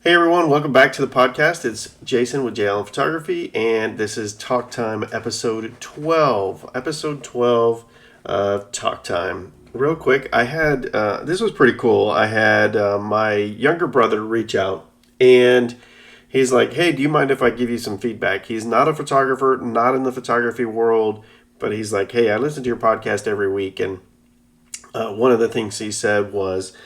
Hey everyone, welcome back to the podcast. It's Jason with JLM Photography, and this is Talk Time episode 12. Episode 12 of Talk Time. Real quick, I had, this was pretty cool. I had my younger brother reach out, and he's like, hey, do you mind if I give you some feedback? He's not a photographer, not in the photography world, but he's like, hey, I listen to your podcast every week, and one of the things he said was,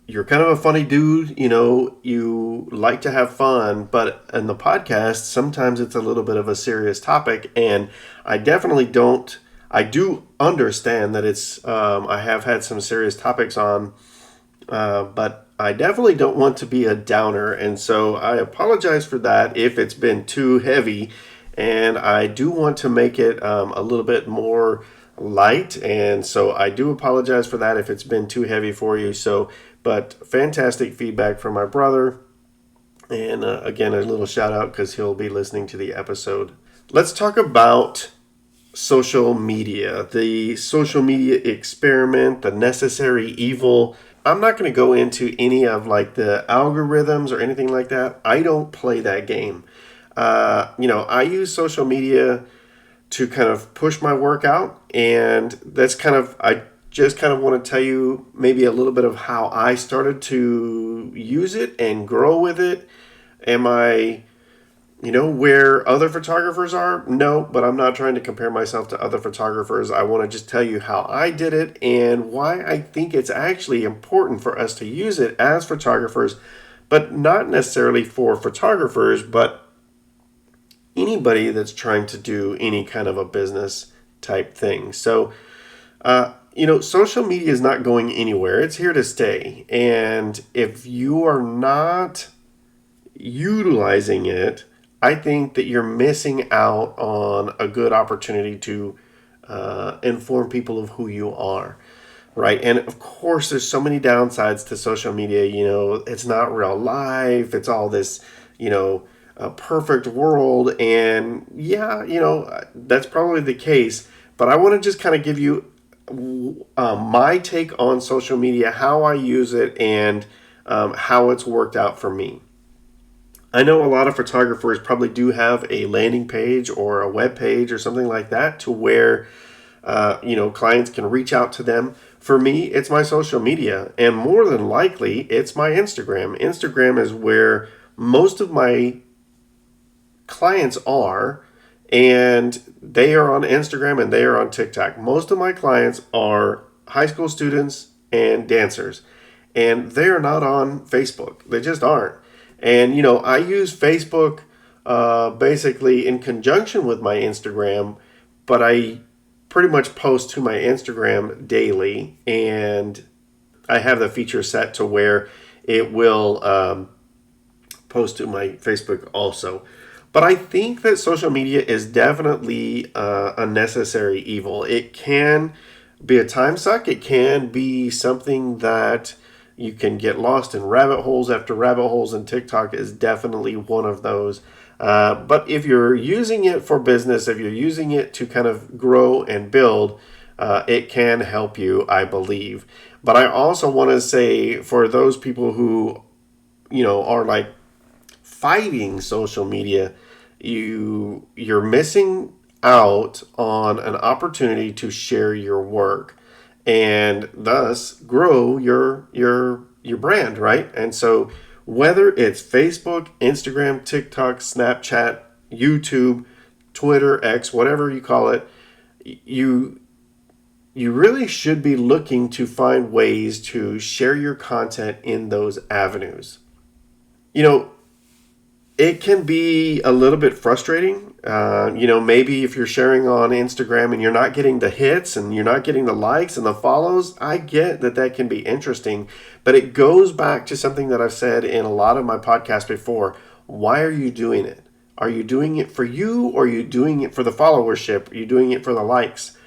you're kind of a funny dude, you like to have fun, but in the podcast, sometimes it's a little bit of a serious topic. And I definitely don't, I do understand that I have had some serious topics on, but I definitely don't want to be a downer. And so I apologize for that if it's been too heavy. And I do want to make it a little bit more light, and so I do apologize for that if it's been too heavy for you. But fantastic feedback from my brother, and again, a little shout out because he'll be listening to the episode. Let's talk about social media, the social media experiment, the necessary evil. I'm not going to go into any of like the algorithms or anything like that. I don't play that game. I use social media to kind of push my work out, and I just kind of want to tell you maybe a little bit of how I started to use it and grow with it. Am I, where other photographers are? No, but I'm not trying to compare myself to other photographers. I want to just tell you how I did it and why I think it's actually important for us to use it as photographers, but not necessarily for photographers, but anybody that's trying to do any kind of a business type thing. So, social media is not going anywhere. It's here to stay. And if you are not utilizing it, I think that you're missing out on a good opportunity to inform people of who you are. Right. And of course, there's so many downsides to social media. It's not real life. It's all this, a perfect world. And yeah, that's probably the case. But I want to just kind of give you my take on social media, how I use it, and how it's worked out for me. I know a lot of photographers probably do have a landing page or a web page or something like that to where clients can reach out to them. For me, it's my social media, and more than likely, it's my Instagram. Instagram is where most of my clients are, and they are on Instagram and they are on TikTok. Most of my clients are high school students and dancers, and they're not on Facebook. They just aren't. And I use Facebook basically in conjunction with my Instagram, but I pretty much post to my Instagram daily, and I have the feature set to where it will post to my Facebook also. But I think that social media is definitely a necessary evil. It can be a time suck. It can be something that you can get lost in rabbit holes after rabbit holes, and TikTok is definitely one of those. But if you're using it for business, if you're using it to kind of grow and build, it can help you, I believe. But I also want to say for those people who, are like fighting social media, you're missing out on an opportunity to share your work and thus grow your brand, right? And so whether it's Facebook, Instagram, TikTok, Snapchat, YouTube, Twitter, X, whatever you call it, you really should be looking to find ways to share your content in those avenues. It can be a little bit frustrating. Maybe if you're sharing on Instagram and you're not getting the hits and you're not getting the likes and the follows, I get that can be interesting. But it goes back to something that I've said in a lot of my podcasts before. Why are you doing it? Are you doing it for you, or are you doing it for the followership? Are you doing it for the likes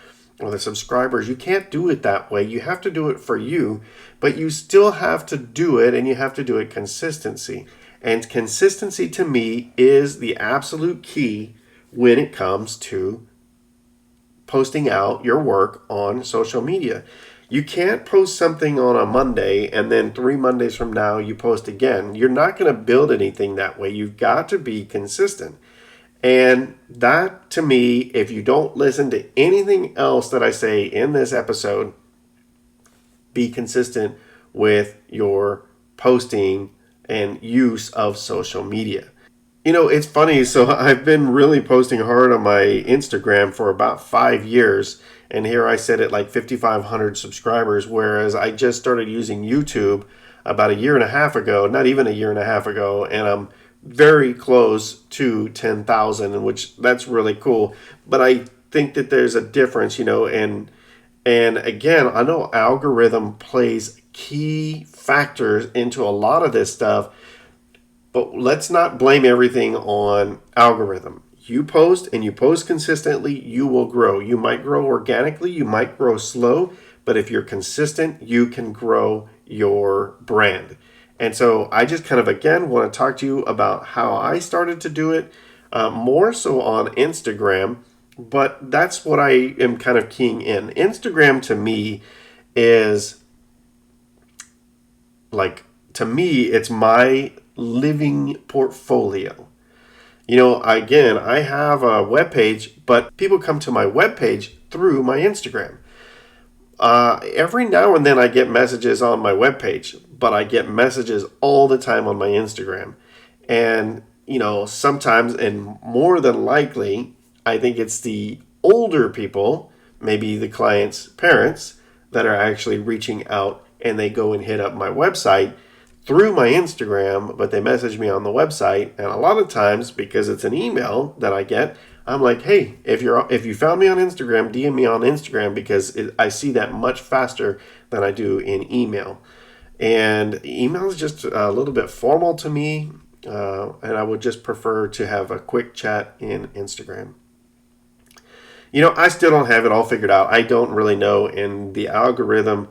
or the subscribers? You can't do it that way. You have to do it for you, but you still have to do it, and you have to do it consistency. And consistency to me is the absolute key when it comes to posting out your work on social media. You can't post something on a Monday and then 3 Mondays from now you post again. You're not going to build anything that way. You've got to be consistent. And that, to me, if you don't listen to anything else that I say in this episode, be consistent with your posting and use of social media. It's funny. So I've been really posting hard on my Instagram for about 5 years. And here I sit at like 5,500 subscribers, whereas I just started using YouTube about a year and a half ago, not even a year and a half ago. And I'm very close to 10,000, which that's really cool. But I think that there's a difference, and again, I know algorithm plays key factors into a lot of this stuff, but let's not blame everything on algorithm. You post and you post consistently, you will grow. You might grow organically, you might grow slow, but if you're consistent, you can grow your brand. And so I just kind of, again, want to talk to you about how I started to do it, more so on Instagram, but that's what I am kind of keying in. Instagram to me is it's my living portfolio. Again, I have a webpage, but people come to my webpage through my Instagram. Every now and then I get messages on my webpage, but I get messages all the time on my Instagram. And, sometimes, and more than likely, I think it's the older people, maybe the client's parents, that are actually reaching out, and they go and hit up my website through my Instagram, but they message me on the website. And a lot of times, because it's an email that I get, I'm like, hey, if you found me on Instagram, DM me on Instagram, because I see that much faster than I do in email. And email is just a little bit formal to me, and I would just prefer to have a quick chat in Instagram. I still don't have it all figured out. I don't really know. And the algorithm,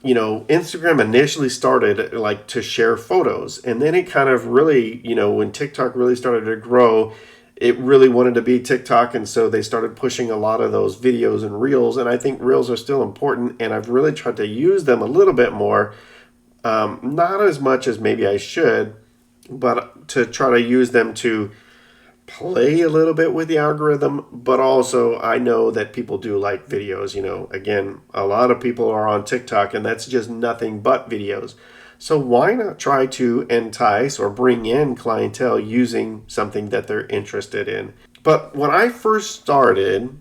Instagram initially started like to share photos, and then it kind of really, when TikTok really started to grow, it really wanted to be TikTok, and so they started pushing a lot of those videos and reels, and I think reels are still important, and I've really tried to use them a little bit more, not as much as maybe I should, but to try to use them to play a little bit with the algorithm. But also I know that people do like videos. Again, a lot of people are on TikTok, and that's just nothing but videos. So why not try to entice or bring in clientele using something that they're interested in? But when I first started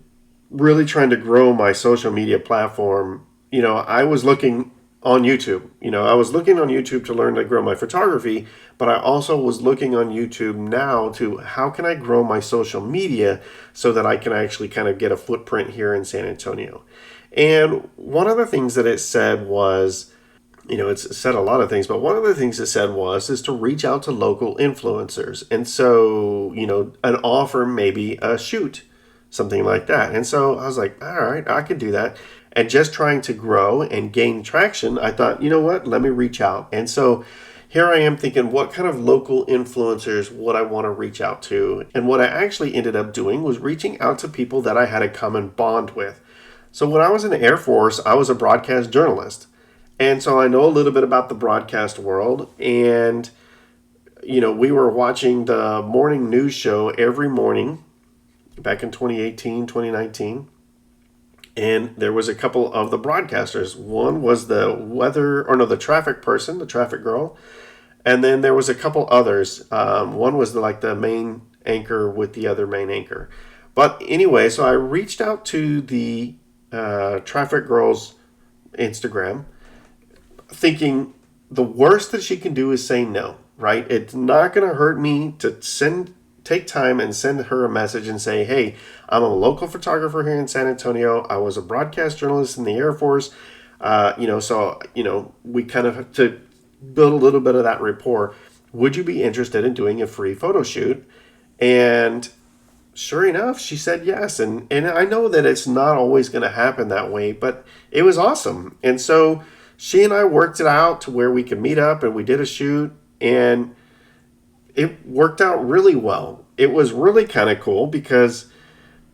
really trying to grow my social media platform, I was looking on YouTube. I was looking on YouTube to learn to grow my photography, but I also was looking on YouTube now to how can I grow my social media so that I can actually kind of get a footprint here in San Antonio. And one of the things that it said was, it's said a lot of things, but one of the things it said is to reach out to local influencers. And so, an offer, maybe a shoot, something like that. And so I was like, all right, I can do that. And just trying to grow and gain traction, I thought, let me reach out. And so here I am thinking, what kind of local influencers would I want to reach out to? And what I actually ended up doing was reaching out to people that I had a common bond with. So when I was in the Air Force, I was a broadcast journalist. And so I know a little bit about the broadcast world. And, we were watching the morning news show every morning back in 2018, 2019. And there was a couple of the broadcasters. One was the traffic person, the traffic girl. And then there was a couple others. One was the main anchor with the other main anchor. But anyway, so I reached out to the traffic girl's Instagram, thinking the worst that she can do is say no, right? It's not going to hurt me to take time and send her a message and say, hey, I'm a local photographer here in San Antonio. I was a broadcast journalist in the Air Force. We kind of have to build a little bit of that rapport. Would you be interested in doing a free photo shoot? And sure enough, she said yes. And I know that it's not always going to happen that way, but it was awesome. And so she and I worked it out to where we could meet up, and we did a shoot, and it worked out really well. It was really kind of cool because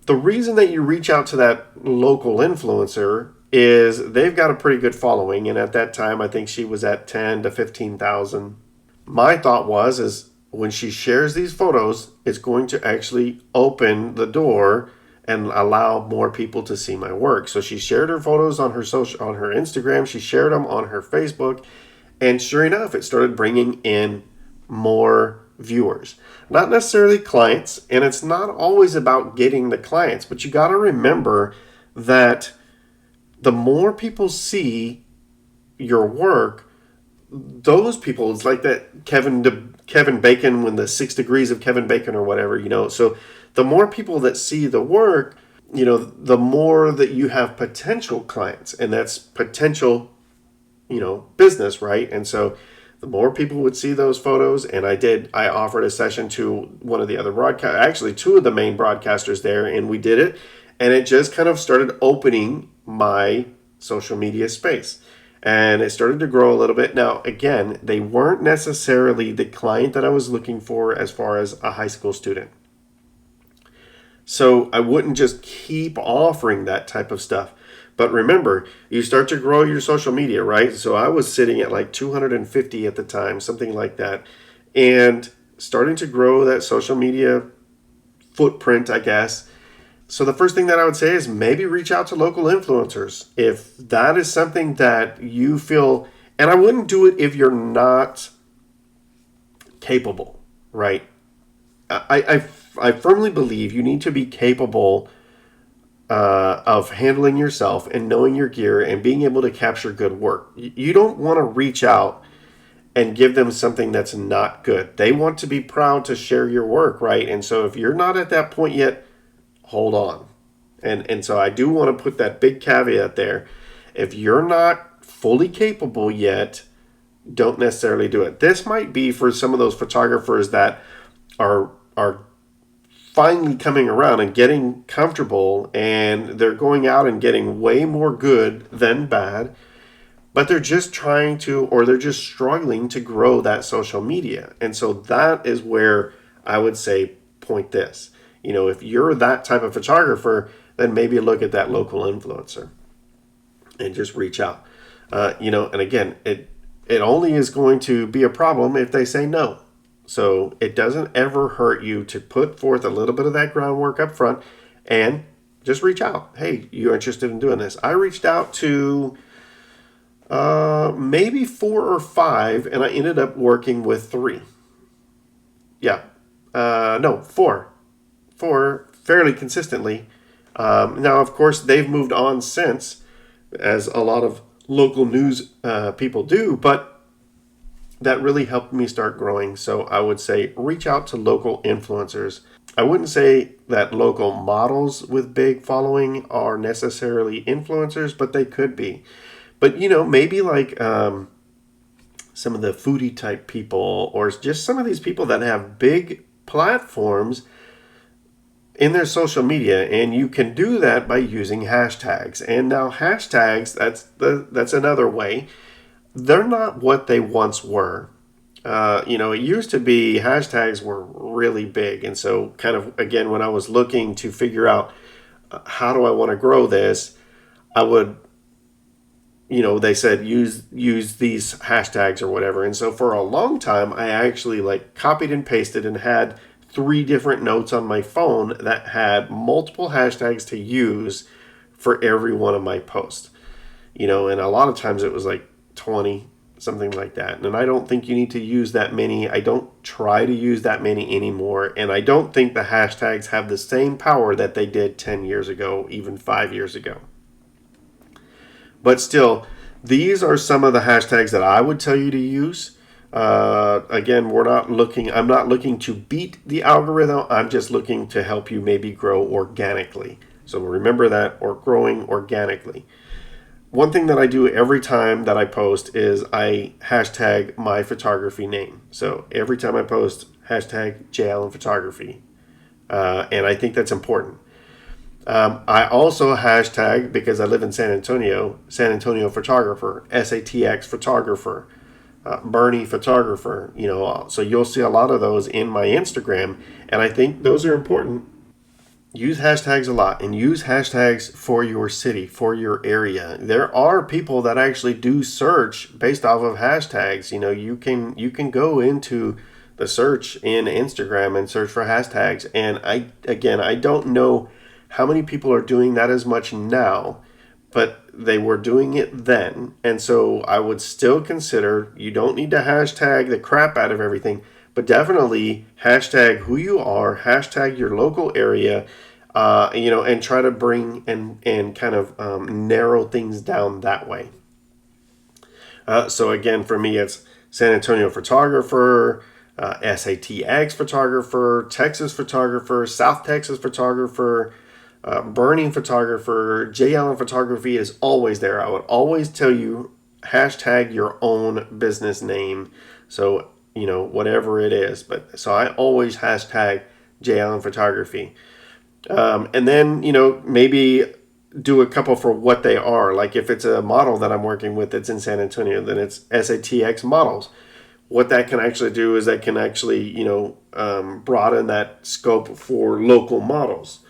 the reason that you reach out to that local influencer is they've got a pretty good following. And at that time, I think she was at 10 to 15,000. My thought is when she shares these photos, it's going to actually open the door and allow more people to see my work. So she shared her photos on her Instagram. She shared them on her Facebook. And sure enough, it started bringing in more viewers. Not necessarily clients, and it's not always about getting the clients, but you got to remember that the more people see your work, those people, it's like that Kevin Bacon, when the 6 degrees of Kevin Bacon or whatever, so the more people that see the work, the more that you have potential clients, and that's potential, business, right? And so the more people would see those photos, and I offered a session to one of the other actually two of the main broadcasters there, and we did it, and it just kind of started opening my social media space. And it started to grow a little bit. Now, again, they weren't necessarily the client that I was looking for as far as a high school student. So I wouldn't just keep offering that type of stuff. But remember, you start to grow your social media, right? So I was sitting at like 250 at the time, something like that. And starting to grow that social media footprint, I guess. So the first thing that I would say is maybe reach out to local influencers. If that is something that you feel, and I wouldn't do it if you're not capable, right? I firmly believe you need to be capable of handling yourself and knowing your gear and being able to capture good work. You don't want to reach out and give them something that's not good. They want to be proud to share your work, right? And so if you're not at that point yet, hold on. And so I do want to put that big caveat there. If you're not fully capable yet, don't necessarily do it. This might be for some of those photographers that are finally coming around and getting comfortable, and they're going out and getting way more good than bad, but they're just trying to, or they're just struggling to grow that social media. And so that is where I would say point this. If you're that type of photographer, then maybe look at that local influencer and just reach out. And again, it only is going to be a problem if they say no. So it doesn't ever hurt you to put forth a little bit of that groundwork up front and just reach out. Hey, you're interested in doing this? I reached out to maybe 4 or 5, and I ended up working with 3. Yeah. No, 4. 4 fairly consistently. Now, of course, they've moved on since, as a lot of local news people do, but that really helped me start growing. So I would say reach out to local influencers. I wouldn't say that local models with big following are necessarily influencers, but they could be. But, maybe like some of the foodie type people, or just some of these people that have big platforms in their social media, and you can do that by using hashtags. And now hashtags, that's another way. They're not what they once were. It used to be hashtags were really big. And so kind of, again, when I was looking to figure out how do I want to grow this, I would, they said use these hashtags or whatever. And so for a long time, I actually copied and pasted and had 3 different notes on my phone that had multiple hashtags to use for every one of my posts. And a lot of times it was 20, something like that. And I don't think you need to use that many. I don't try to use that many anymore. And I don't think the hashtags have the same power that they did 10 years ago, even 5 years ago. But still, these are some of the hashtags that I would tell you to use. Again, I'm not looking to beat the algorithm. I'm just looking to help you maybe grow organically. So remember that, or growing organically. One thing that I do every time that I post is I hashtag my photography name. So every time I post, hashtag J. Allen Photography. And I think that's important. I also hashtag, because I live in San Antonio photographer, SATX photographer, Bernie photographer, so you'll see a lot of those in my Instagram. And I think those are important use hashtags a lot, and use hashtags for your city, for your area. There are people that actually do search based off of hashtags. You can go into the search in Instagram and search for hashtags. And I don't know how many people are doing that as much now, but they were doing it then. And so I would still consider, you don't need to hashtag the crap out of everything, but definitely hashtag who you are, hashtag your local area, and try to bring and kind of narrow things down that way. So again, for me, it's San Antonio photographer, SATX photographer, Texas photographer, South Texas photographer, burning photographer. J. Allen Photography is always there. I would always tell you, hashtag your own business name. So, whatever it is. But so I always hashtag J. Allen Photography. And then, maybe do a couple for what they are. Like if it's a model that I'm working with that's in San Antonio, then it's SATX models. What that can actually do is that can actually, broaden that scope for local models.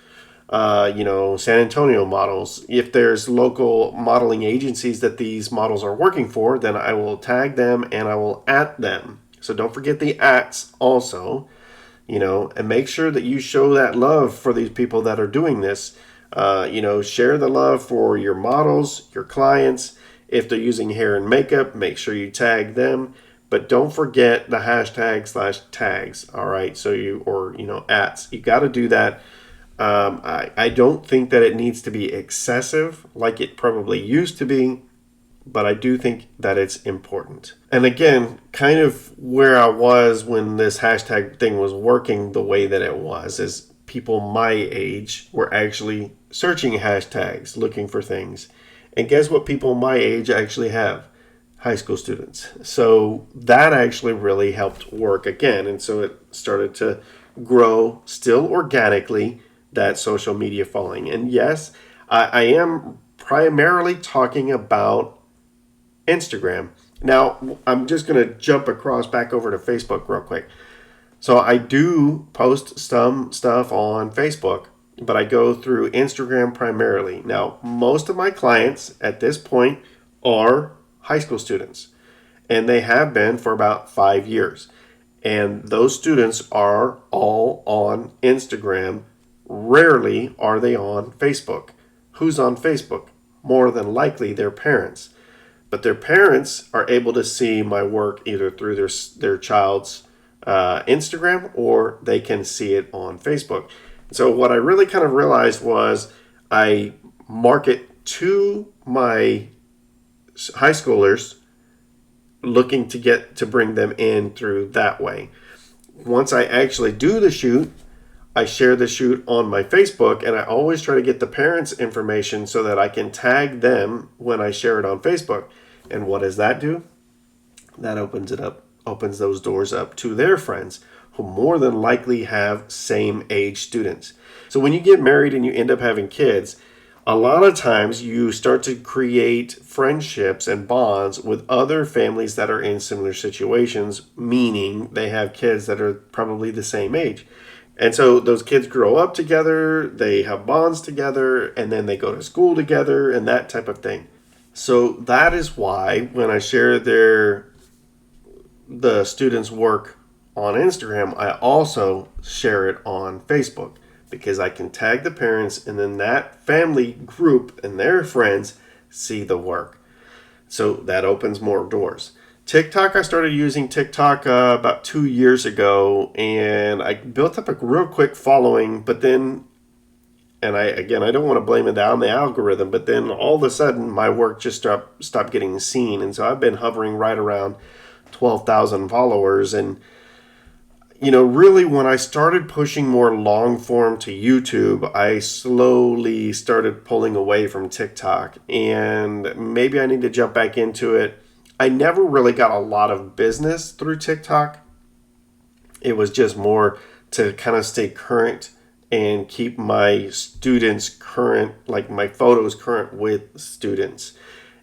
San Antonio models. If there's local modeling agencies that these models are working for, then I will tag them and I will @ them. So don't forget the @ also, and make sure that you show that love for these people that are doing this. Share the love for your models, your clients. If they're using hair and makeup, make sure you tag them. But don't forget the hashtag/tags. All right. So @s. You got to do that. I don't think that it needs to be excessive like it probably used to be, but I do think that it's important. And again, kind of where I was when this hashtag thing was working the way that it was is people my age were actually searching hashtags, looking for things. And guess what people my age actually have? High school students. So that actually really helped work again. And so it started to grow still organically, that social media following. And yes, I am primarily talking about Instagram. Now, I'm just going to jump across back over to Facebook real quick. So I do post some stuff on Facebook, but I go through Instagram primarily. Now, most of my clients at this point are high school students, and they have been for about 5 years. And those students are all on Instagram. Rarely are they on Facebook. Who's on Facebook? More than likely their parents. But their parents are able to see my work either through their child's Instagram, or they can see it on Facebook. So what I really kind of realized was I market to my high schoolers, looking to bring them in through that way. Once I actually do the shoot, I share the shoot on my Facebook, and I always try to get the parents' information so that I can tag them when I share it on Facebook. And what does that do? That opens those doors up to their friends, who more than likely have same age students. So when you get married and you end up having kids, a lot of times you start to create friendships and bonds with other families that are in similar situations, meaning they have kids that are probably the same age. And so those kids grow up together, they have bonds together, and then they go to school together and that type of thing. So that is why when I share the students' work on Instagram, I also share it on Facebook, because I can tag the parents, and then that family group and their friends see the work. So that opens more doors. TikTok, I started using TikTok about 2 years ago, and I built up a real quick following, but then, and I don't want to blame it on the algorithm, but then all of a sudden my work just stopped getting seen. And so I've been hovering right around 12,000 followers. And, really when I started pushing more long form to YouTube, I slowly started pulling away from TikTok, and maybe I need to jump back into it. I never really got a lot of business through TikTok. It was just more to kind of stay current and keep my students current, like my photos current with students.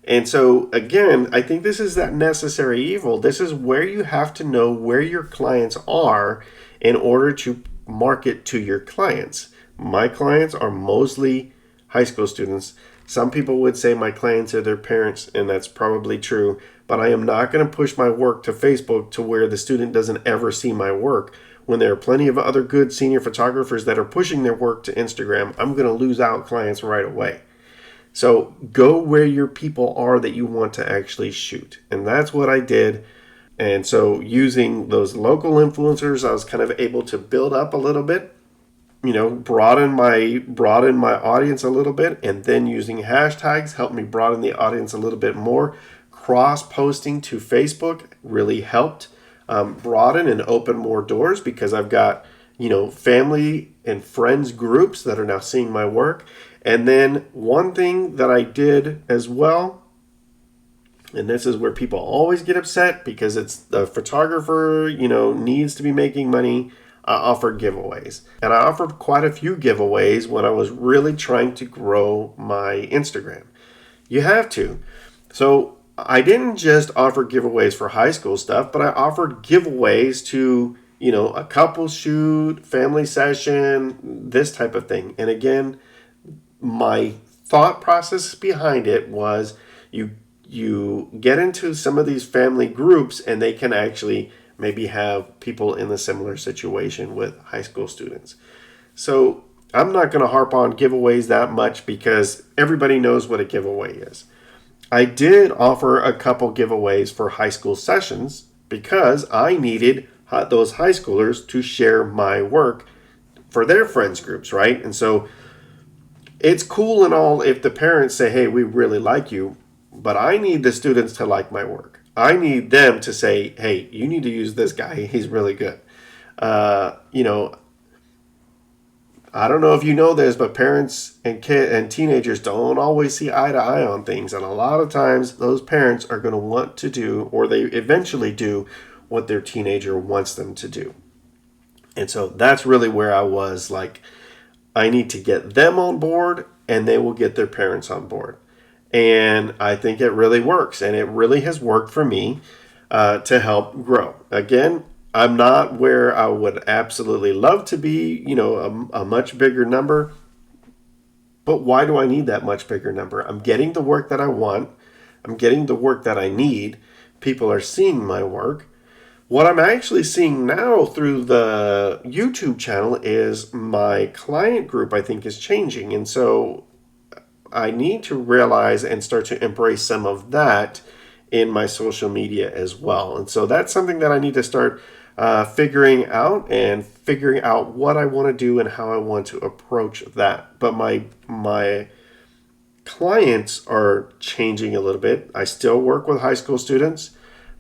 And so, again, I think this is that necessary evil. This is where you have to know where your clients are in order to market to your clients. my clients are mostly high school students. Some people would say my clients are their parents, and that's probably true, but I am not going to push my work to Facebook to where the student doesn't ever see my work. When there are plenty of other good senior photographers that are pushing their work to Instagram, I'm going to lose out clients right away. So go where your people are that you want to actually shoot. And that's what I did. And so using those local influencers, I was kind of able to build up a little bit, broaden my audience a little bit, and then using hashtags helped me broaden the audience a little bit more. Cross posting to Facebook really helped broaden and open more doors, because I've got family and friends groups that are now seeing my work. And then one thing that I did as well, and this is where people always get upset because it's the photographer needs to be making money. I offered giveaways. And I offered quite a few giveaways when I was really trying to grow my Instagram. You have to. So I didn't just offer giveaways for high school stuff, but I offered giveaways to, a couple shoot, family session, this type of thing. And again, my thought process behind it was you get into some of these family groups and they can actually maybe have people in a similar situation with high school students. So I'm not going to harp on giveaways that much because everybody knows what a giveaway is. I did offer a couple giveaways for high school sessions because I needed those high schoolers to share my work for their friends groups, right? And so it's cool and all if the parents say, hey, we really like you, but I need the students to like my work. I need them to say, hey, you need to use this guy. He's really good. I don't know if you know this, but parents and teenagers don't always see eye to eye on things. And a lot of times those parents are going to want to do, or they eventually do, what their teenager wants them to do. And so that's really where I was like, I need to get them on board and they will get their parents on board. And I think it really works. And it really has worked for me to help grow. Again, I'm not where I would absolutely love to be, a much bigger number. But why do I need that much bigger number? I'm getting the work that I want. I'm getting the work that I need. People are seeing my work. What I'm actually seeing now through the YouTube channel is my client group, I think, is changing. And so I need to realize and start to embrace some of that in my social media as well. And so that's something that I need to start figuring out what I want to do and how I want to approach that. But my clients are changing a little bit. I still work with high school students,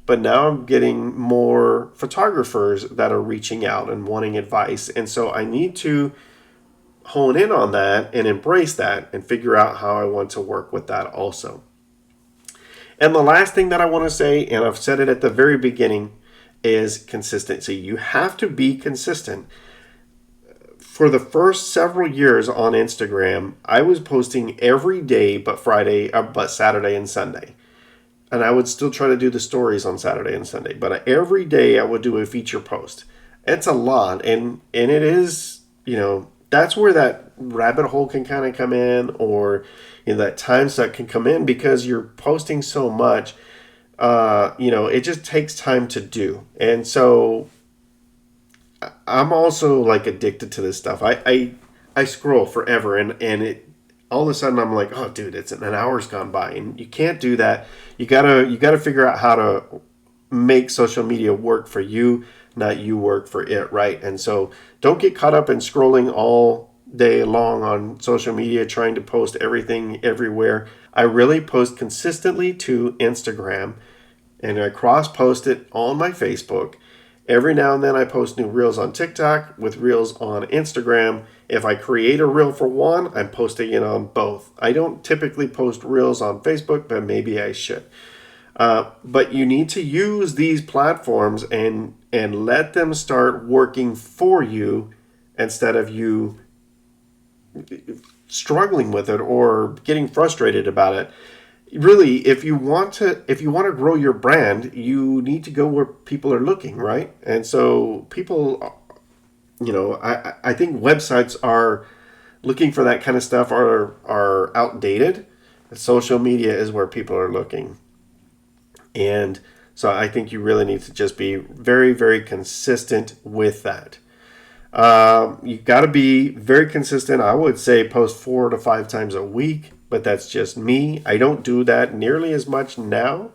but now I'm getting more photographers that are reaching out and wanting advice. And so I need to hone in on that and embrace that and figure out how I want to work with that also. And the last thing that I want to say, and I've said it at the very beginning, is consistency. You have to be consistent. For the first several years on Instagram, I was posting every day but Saturday and Sunday. And I would still try to do the stories on Saturday and Sunday. But every day I would do a feature post. It's a lot. And it is, that's where that rabbit hole can kind of come in, or that time suck can come in because you're posting so much. It just takes time to do. And so I'm also like addicted to this stuff. I scroll forever and it all of a sudden I'm like, oh dude, it's an hour's gone by, and you can't do that. You gotta figure out how to make social media work for you, not you work for it, right? And so don't get caught up in scrolling all day long on social media trying to post everything everywhere. I really post consistently to Instagram, and I cross post it on my Facebook. Every now and then I post new reels on TikTok with reels on Instagram. If I create a reel for one, I'm posting it on both. I don't typically post reels on Facebook, but maybe I should. But you need to use these platforms and let them start working for you instead of you struggling with it or getting frustrated about it. Really, if you want to grow your brand, you need to go where people are looking, right? And so people, I think websites are looking for that kind of stuff are outdated. Social media is where people are looking. And so I think you really need to just be very, very consistent with that. You got to be very consistent. I would say post 4 to 5 times a week, but that's just me. I don't do that nearly as much now.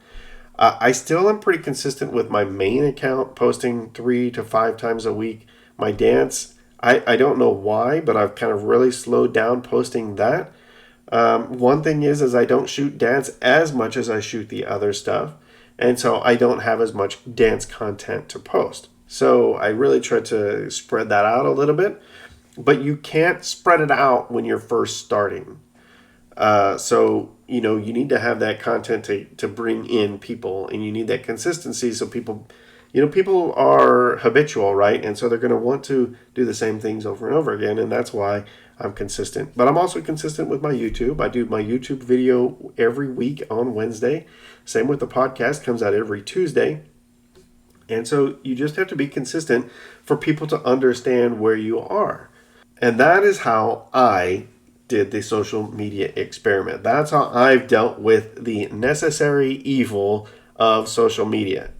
I still am pretty consistent with my main account, posting 3 to 5 times a week. My dance, I don't know why, but I've kind of really slowed down posting that. One thing is I don't shoot dance as much as I shoot the other stuff. And so I don't have as much dance content to post. So I really try to spread that out a little bit. But you can't spread it out when you're first starting. So, you need to have that content to bring in people, and you need that consistency so people, people are habitual, right? And so they're going to want to do the same things over and over again. And that's why I'm consistent. But I'm also consistent with my YouTube. I do my YouTube video every week on Wednesday. Same with the podcast, comes out every Tuesday. And so you just have to be consistent for people to understand where you are. And that is how I did the social media experiment. That's how I've dealt with the necessary evil of social media.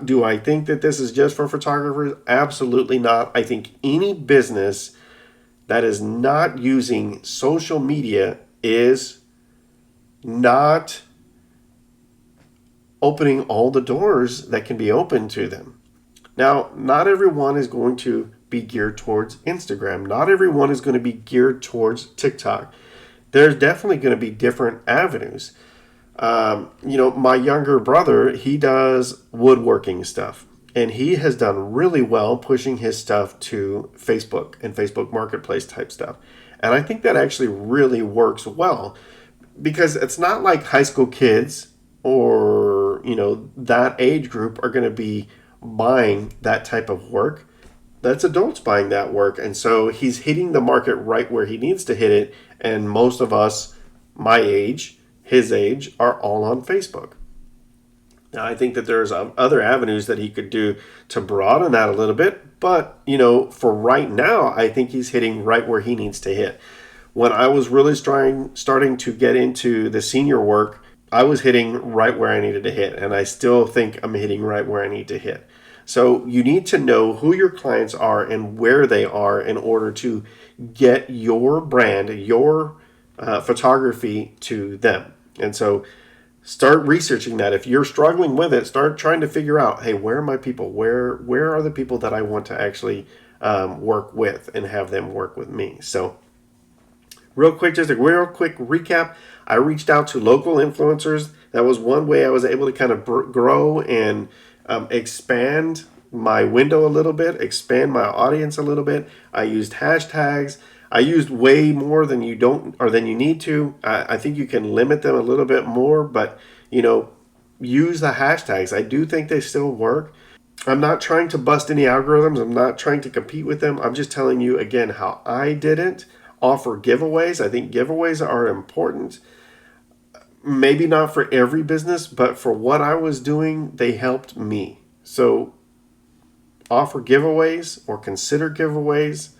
Do I think that this is just for photographers? Absolutely not. I think any business that is not using social media is not opening all the doors that can be open to them. Now, not everyone is going to be geared towards Instagram. Not everyone is going to be geared towards TikTok. There's definitely going to be different avenues. My younger brother, he does woodworking stuff, and he has done really well pushing his stuff to Facebook and Facebook Marketplace type stuff. And I think that actually really works well, because it's not like high school kids or, that age group are going to be buying that type of work. That's adults buying that work. And so he's hitting the market right where he needs to hit it. And most of us, my age, his age, are all on Facebook. Now, I think that there's other avenues that he could do to broaden that a little bit. But, for right now, I think he's hitting right where he needs to hit. When I was really starting to get into the senior work, I was hitting right where I needed to hit. And I still think I'm hitting right where I need to hit. So you need to know who your clients are and where they are in order to get your brand, your photography to them. And so start researching that. If you're struggling with it, start trying to figure out, hey, where are my people? Where are the people that I want to actually work with and have them work with me? So just a real quick recap. I reached out to local influencers. That was one way I was able to kind of grow and expand my window a little bit, expand my audience a little bit. I used hashtags. I used way more than you need to. I think you can limit them a little bit more, but use the hashtags. I do think they still work. I'm not trying to bust any algorithms. I'm not trying to compete with them. I'm just telling you again how I did it. Offer giveaways. I think giveaways are important. Maybe not for every business, but for what I was doing, they helped me. So offer giveaways or consider giveaways.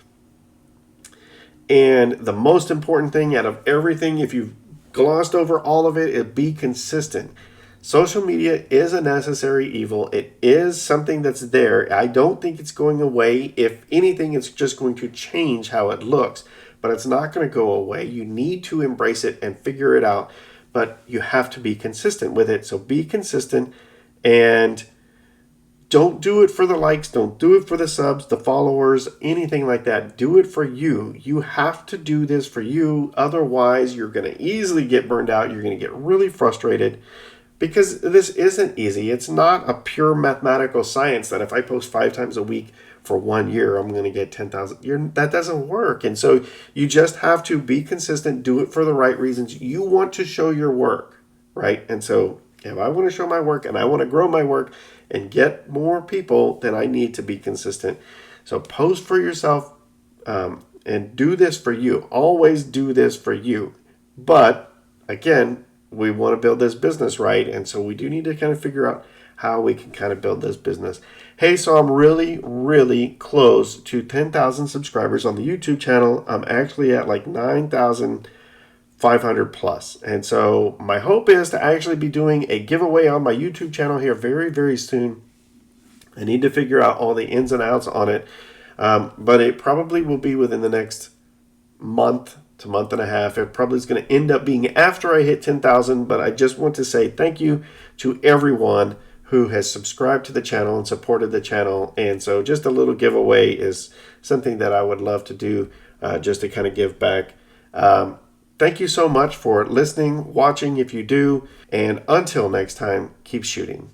And the most important thing out of everything, if you've glossed over all of it, is be consistent. Social media is a necessary evil. It is something that's there. I don't think it's going away. If anything, it's just going to change how it looks. But it's not going to go away. You need to embrace it and figure it out. But you have to be consistent with it. So be consistent and don't do it for the likes. Don't do it for the subs, the followers, anything like that. Do it for you. You have to do this for you. Otherwise, you're going to easily get burned out. You're going to get really frustrated because this isn't easy. It's not a pure mathematical science that if I post 5 times a week for 1 year, I'm going to get 10,000. That doesn't work. And so you just have to be consistent, do it for the right reasons. You want to show your work, right? And so if I want to show my work and I want to grow my work and get more people, then I need to be consistent. So post for yourself and do this for you. Always do this for you. But again, we want to build this business right. And so we do need to kind of figure out how we can kind of build this business. Hey, so I'm really, really close to 10,000 subscribers on the YouTube channel. I'm actually at like 9,500 plus. And so my hope is to actually be doing a giveaway on my YouTube channel here very, very soon. I need to figure out all the ins and outs on it. But it probably will be within the next month to month and a half. It probably is going to end up being after I hit 10,000, but I just want to say thank you to everyone who has subscribed to the channel and supported the channel. And so just a little giveaway is something that I would love to do, just to kind of give back. Thank you so much for listening, watching if you do, and until next time, keep shooting.